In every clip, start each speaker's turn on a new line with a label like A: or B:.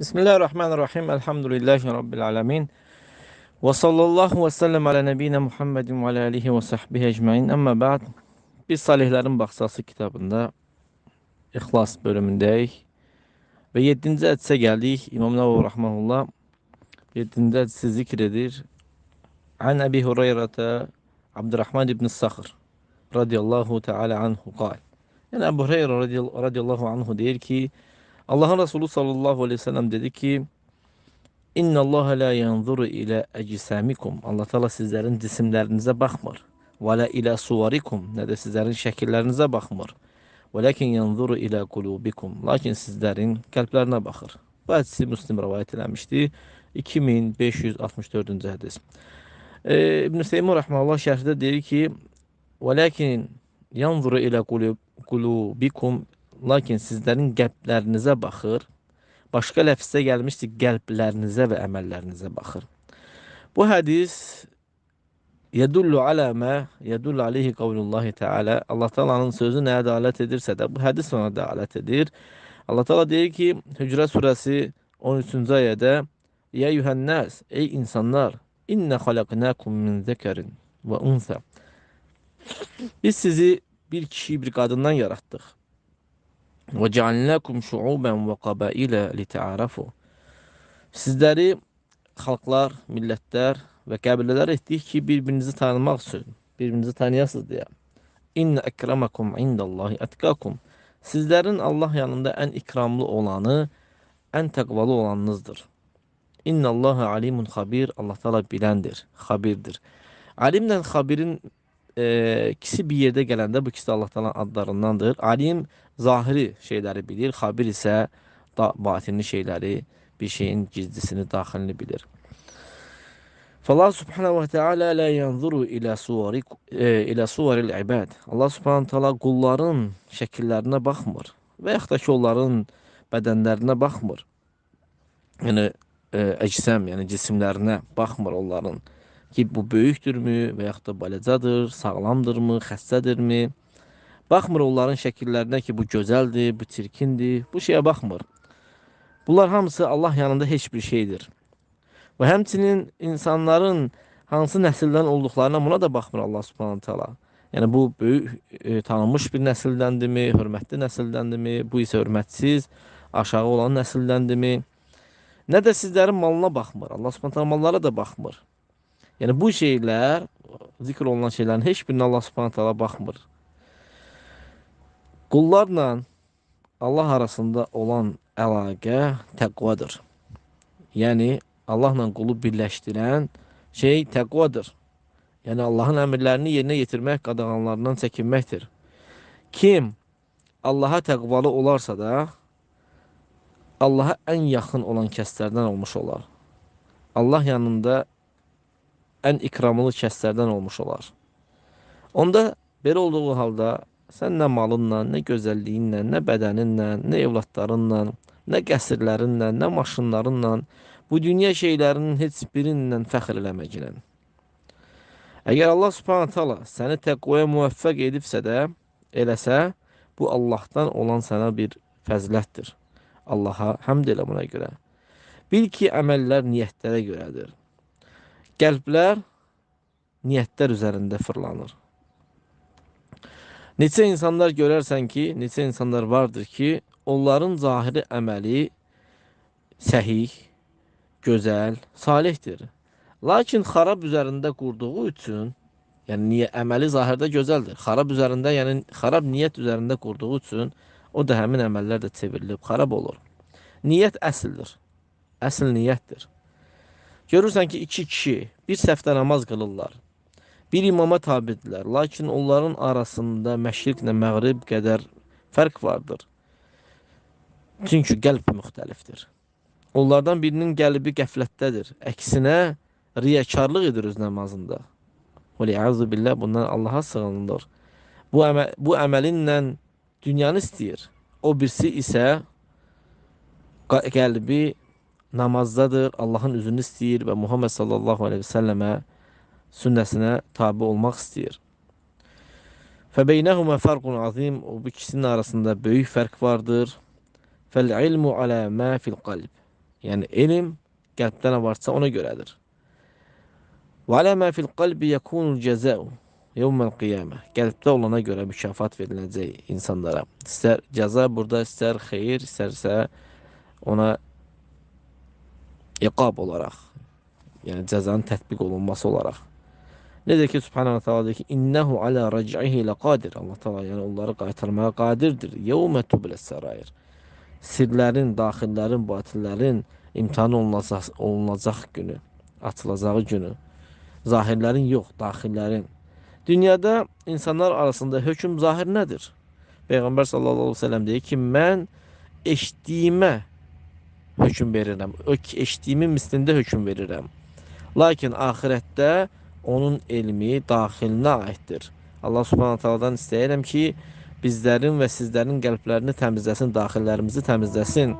A: Bismillahirrahmanirrahim. Elhamdülillahi Rabbil alemin. Ve sallallahu ve sellem ala nebiyyina Muhammedin ve ala alihi ve sahbihi ecmain. Amma ba'd. Biz Salihlerin Baxsası kitabında İxlas bölümündəyik. Və 7-ci hədisə gəldik. İmam Nəvavi rahmehullah 7-ci hədisi zikr edir. An Əbi Hüreyrətə Abdurrahman ibn Saxr radiyallahu teala anhu qal. Yəni Əbu Hüreyrə radiyallahu anhu deyir ki, Allahın Resulü sallallahu aleyhi ve sellem dedi ki, İnna Allah la yanzuru ila ecsamikum. Allah Teala sizlerin cisimlerinize bakmır. Ve la ila suvarikum. Ne de sizlerin şekillerinize bakmır. Velakin yanzuru ila kulubikum. Lakin sizlerin kalplerine bakır. Bu hadisi Müslim rivayet eləmişdi. 2564-cü hədis. İbn-i Teymur rahmanullah şərhdə deyir ki, velakin yanzuru ila kulubikum. Lakin sizlerin qəlblərinizə baxır. Başqa ləfzdə gəlmişdi, qəlblərinizə və əməllərinizə baxır. Bu hədis yədullu alə mə yədullu aleyhi qavlullahi teala. Allah Taala'nın sözü nəyə dəlalət edirsə də bu hədis ona dəlalət edir. Allah Taala deyir ki, Hücrət surəsi 13-cü ayədə: "Ya eyyuhən-nas, ey insanlar, inna xalaqnakum min zəkerin və unsa." Biz sizi bir kişi, bir qadından yaratdıq. وَجَعَلْنَاكُمْ شُعُوبًا وَقَبَائِلَ لِتَعَارَفُوا. Sizləri xalqlar, millətlər və qəbilələr etdik ki, bir-birinizi tanımaq üçün, bir-birinizi tanıyasınız deyə. İnne ekremakum indallahi etkakum. Sizlərin Allah yanında ən ikramlı olanı, ən təqvalı olanınızdır. İnnallaha alimun xabir. Allah Teala biləndir, xabirdir. Alimlə xabirin ikisi bir yerdə gələndə bu ikisi Allah Teala adlarındandır. Alim zahiri şeyləri bilir, xabir isə batinli şeyləri, bir şeyin gizlisini, daxilini bilir. Allah subhanahu ve teala la yanzuru ila suvaril ibad. Allah subhanahu teala qulların şəkillərinə baxmır və yaxud da ki, onların bədənlərinə baxmır. Yəni əcsəm, yəni cisimlərinə baxmır onların. Ki bu böyükdürmü və yaxud da balacadır, sağlamdırmı, xəstədirmi? Baxmır onların şəkillərinə ki, bu gözəldir, bu çirkindir. Bu şeyə baxmır. Bunlar hamısı Allah yanında heç bir şeydir. Və həmçinin insanların hansı nəsildən olduqlarına buna da baxmır Allah subhanahu teala. Yəni bu böyük tanınmış bir nəsildəndirmi, hörmətli nəsildəndirmi, bu isə hörmətsiz, aşağı olan nəsildəndirmi? Nə də sizlərin malına baxmır. Allah subhanahu teala mallara da baxmır. Yəni bu şeylər, zikr olunan şeylərin heç birinə Allah subhanahu teala baxmır. Qullarla Allah arasında olan əlaqə təqvadır. Yəni Allahla qulu birləşdirən şey təqvadır. Yəni Allahın əmrlərini yerinə yetirmək, qadağanlarından çəkinməkdir. Kim Allaha təqvalı olarsa da Allaha ən yaxın olan kəslərdən olmuş olar. Allah yanında ən ikramlı kəslərdən olmuş olar. Onda belə olduğu halda sən nə malınla, nə gözəlliyinlə, nə bədəninlə, nə evlatlarınla, nə qəsrlərinlə, nə maşınlarınla, bu dünya şeylərinin heç birindən fəxr eləməklə. Əgər Allah subhanahu teala səni təqvaya müvəffəq edibsə də, eləsə, bu Allahdan olan sənə bir fəzilətdir. Allaha həmd elə buna görə. Bil ki, əməllər niyyətlərə görədir. Qəlblər niyyətlər üzərində fırlanır. Neçə insanlar görərsən ki, neçə insanlar vardır ki, onların zahiri əməli səhih, gözəl, salihdir. Lakin xarab üzərində qurduğu üçün, yəni əməli zahirdə gözəldir. Xarab üzərində, yəni xarab niyyət üzərində qurduğu üçün, o da həmin əməllər də çevrilib, xarab olur. Niyyət əsildir. Əsl niyyətdir. Görürsən ki, iki kişi bir səhvdə namaz qılırlar. Bir imama tabidirlər. Lakin onların arasında məşriqlə məğrib qədər fərq vardır. Çünki qəlb müxtəlifdir. Onlardan birinin qəlbi qəflətdədir. Əksinə riyakarlıq edir öz namazında. Vəliyyəzu billah, bundan Allaha sığınılır. Bu əməlinlə dünyanı istəyir. O birisi isə qəlbi namazdadır, Allahın üzünü istəyir və Muhammed sallallahu aleyhi ve sellemə sünnəsinə tabi olmaq istəyir. Fəbeynəhumə fərqun azim. O bu ikisinin arasında böyük fərq vardır. Fəl-ilmu alə mə fil qalb. Yəni elm qəlbdə nə varsa ona görədir. Və alə mə fil qalbi yekunul cəzəu yevməl qiyamə. Qəlbdə olana görə mükafat veriləcək insanlara. İstər cəza burada, istər xeyir, istərsə ona iqab olaraq, yəni cəzanın tətbiq olunması olaraq. Necə ki, Subhanahu Teala deyir ki, İnnehu alə rəc'ihi ləqadir. Allah Teala yəni onları qaytarmaya qadirdir. Yevmə tubləs sərayir. Sirlərin, daxillərin, batillərin imtihan olunacaq günü, açılacağı günü. Zahirlərin yox, daxillərin. Dünyada insanlar arasında hökm zahir nədir? Peyğəmbər sallallahu aleyhi ve sellem deyir ki, mən eşitdiyimə hökm verirəm. Eşitdiyimin mislində hökm verirəm. Lakin axirətdə onun elmi daxilinə aiddir. Allah subhanahu ta'aladan istəyirəm ki, bizlərin və sizlərin qəlblərini təmizləsin, daxillərimizi təmizləsin.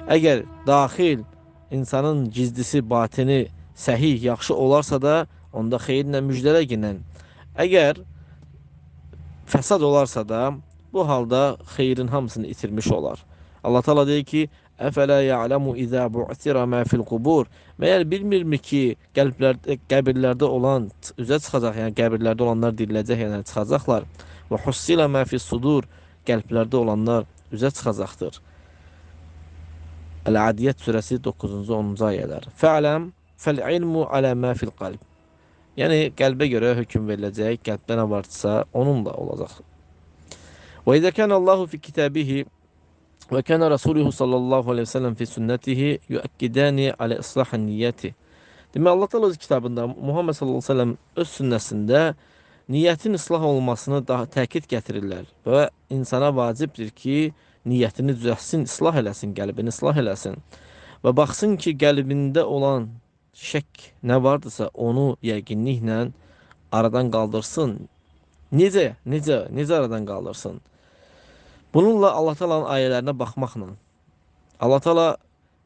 A: Əgər daxil insanın gizlisi, batini səhih, yaxşı olarsa da, onda xeyirlə müjdələginən. Əgər fəsad olarsa da, bu halda xeyrin hamısını itirmiş olar. Allah Teala deyir ki, Əfələ ya'ləmu izə bu'sirə mə fil qubur. Məyər bilmirmi ki, qəbirlərdə olan üzə çıxacaq, yəni qəbirlərdə olanlar diriləcək, yəni çıxacaqlar. Və hussilə mə fis sudur, qəlblərdə olanlar üzə çıxacaqdır. Əl-Adiyyət surəsi 9-cu 10-cu ayələr. Fə'ləm fəl-ilmu alə mə fil qalb. Yəni qəlbə görə hökm veriləcək, qəlbdə nə varsa onunla olacaq. Və izə kənə Allahu fi kitabihi və kənə Rasuluhu sallallahu aleyhi ve sellem fi sünnətihi yüəkkidəni alə islahın niyyəti. Demək, Allah Teala öz kitabında Muhammed sallallahu aleyhi ve sellem öz sünnəsində niyyətin islah olmasını daha təkid gətirirlər və insana vacibdir ki, niyyətini düzəlsin, islah eləsin, qəlbini islah eləsin və baxsın ki, qəlbində olan şək nə vardırsa, onu yəqinliklə aradan qaldırsın. Necə aradan qaldırsın? Bununla Allah Teala'nın ayələrinə baxmaqla. Allah Teala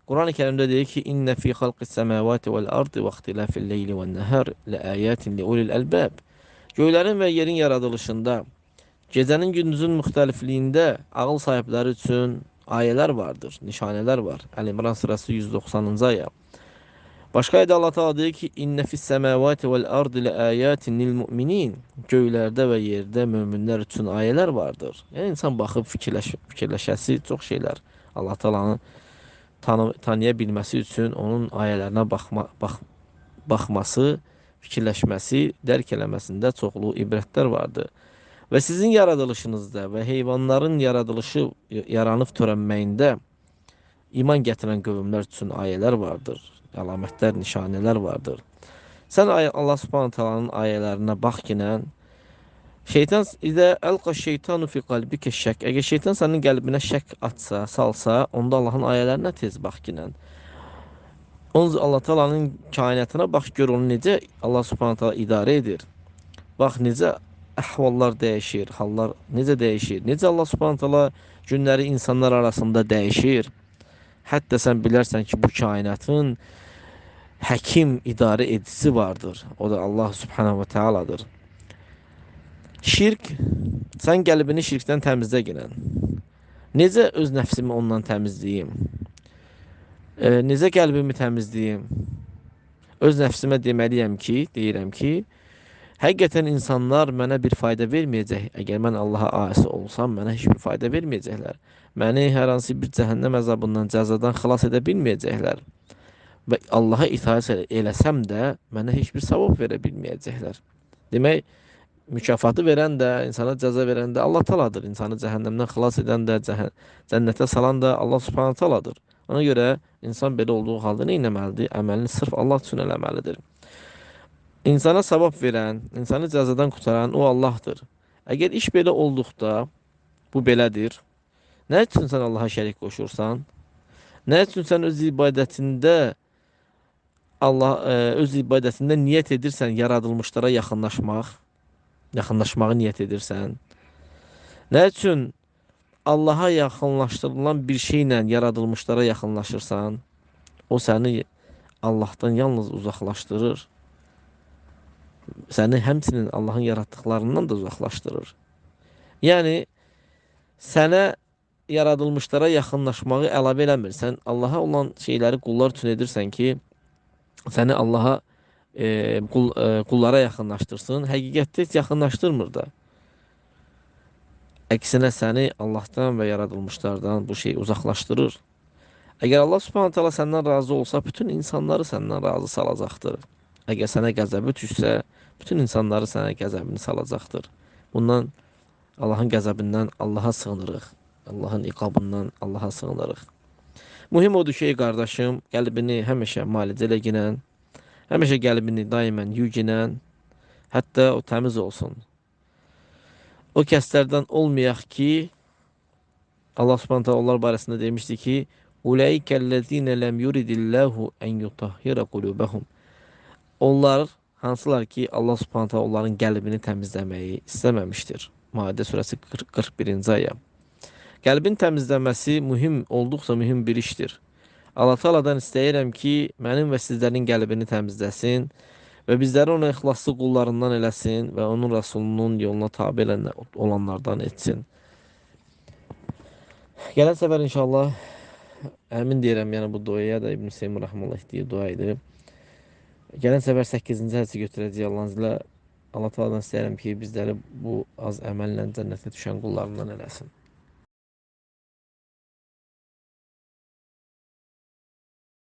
A: Quran-ı Kerimdə deyir ki, İnnə fi xalqis səməvati vəl ardı və ixtilafil leyli və nəhər ləayətin li ulil əlbəb. Göylərin və yerin yaradılışında, gecənin gündüzün müxtəlifliyində ağıl sahibləri üçün ayələr vardır, nişanələr var. Əl-İmran surəsi 190-cı ayə. Başqa ayədə Allah Teala deyir ki, İnnə fis səməvati vəl ardı ləayətin lil müminin. Göylərdə və yerdə möminlər üçün ayələr vardır. Yəni insan baxıb fikirləşəsi çox şeylər. Allah Teala'nı tanıya bilməsi üçün onun ayələrinə baxması, fikirləşməsi, dərk eləməsində çoxlu ibrətlər vardır. Və sizin yaradılışınızda və heyvanların yaranıb törənməyində iman gətirən qövmlər üçün ayələr vardır. Əlamətlər, nişanələr vardır. Sən Allah subhanahu ta'alanın ayələrinə bax ki, şeytan İzə əlqa şeytanu fi qalbikə şək. Əgər şeytan sənin qəlbinə şək atsa, salsa, onda Allahın ayələrinə tez bax ki, Allah Teala'nın kainatına bax, gör onu necə Allah subhanahu ta'ala idarə edir. Bax, necə əhvallar dəyişir, hallar necə dəyişir. Necə Allah subhanahu ta'ala günləri insanlar arasında dəyişir. Hətta sən bilərsən ki, bu kainatın həkim, idarə edicisi vardır. O da Allah subhanahu wa ta'aladır. Şirk, sən qəlbini şirkdən təmizlə gələn. Necə öz nəfsimi ondan təmizləyim? Necə qəlbimi təmizləyim? Öz nəfsimə deyirəm ki, həqiqətən insanlar mənə bir fayda verməyəcək. Əgər mən Allaha asi olsam, mənə heç bir fayda verməyəcəklər. Məni hər hansı bir cəhənnəm əzabından, cəzadan xilas edə bilməyəcəklər. Və Allaha itaat eləsəm də, mənə heç bir savab verə bilməyəcəklər. Demək, mükafatı verən də, insana cəza verən də Allah Teala'dır. İnsanı cəhənnəmdən xilas edən də, cənnətə salan da Allah subhanahu ta'aladır. Ona görə insan belə olduğu halda nə etməlidir? Əməlini sırf Allah üçün eləməlidir. İnsana savab verən, insanı cəzadan qutaran o Allahdır. Əgər iş belə olduqda, bu belədir. Nə üçün sən Allaha şərik qoşursan? Nə üçün sən öz ibadətində niyyət edirsən yaradılmışlara yaxınlaşmağı niyyət edirsən? Nə üçün Allaha yaxınlaşdırılan bir şeylə yaradılmışlara yaxınlaşırsan? O səni Allahdan yalnız uzaqlaşdırır. Səni həmçinin Allahın yaratdıqlarından da uzaqlaşdırır. Yəni, sənə yaradılmışlara yaxınlaşmağı əlavə eləmir. Sən Allaha olan şeyləri qullar üçün edirsən ki, səni Allaha qullara yaxınlaşdırsın. Həqiqətdə heç yaxınlaşdırmır da. Əksinə səni Allahdan və yaradılmışlardan bu şey uzaqlaşdırır. Əgər Allah Subhanahu taala səndən razı olsa, bütün insanları səndən razı salacaqdır. Əgər sənə qəzəbi düşsə, bütün insanları sənə qəzəbini salacaqdır. Bundan Allahın qəzəbindən Allaha sığınırıq. Allahın iqabından Allaha sığınırıq. Mühim odur ki, qardaşım, qəlbini həmişə müalicələ, həmişə qəlbini daimən yuginə, hətta o təmiz olsun. O kəslərdən olmayaq ki, Allah Subhanahu taala onlar barəsində demişdi ki, "Ulaikellezine lem yuridillahu en yutahhira kulubahum." Onlar hansılar ki, Allah Subhanahu taala onların qəlbini təmizləməyi istəməmişdir. Maide surəsi 41-ci ayə. Qəlbin təmizləməsi olduqca mühüm bir işdir. Allah Taala'dan istəyirəm ki, mənim və sizlərin qəlbini təmizləsin və bizləri ona ixlaslı qullarından eləsin və onun Rasulunun yoluna tabe olanlardan etsin. Gələn səfər inşallah, əmin deyirəm, yəni bu duaya da İbn Seymur Rəhməllah etdiyi dua idi. Gələn səfər 8-ci hədisi götürəcək Allahın iznilə. Allah Taala'dan istəyirəm ki, bizləri bu az əməllə cənnətə düşən qullarından eləsin.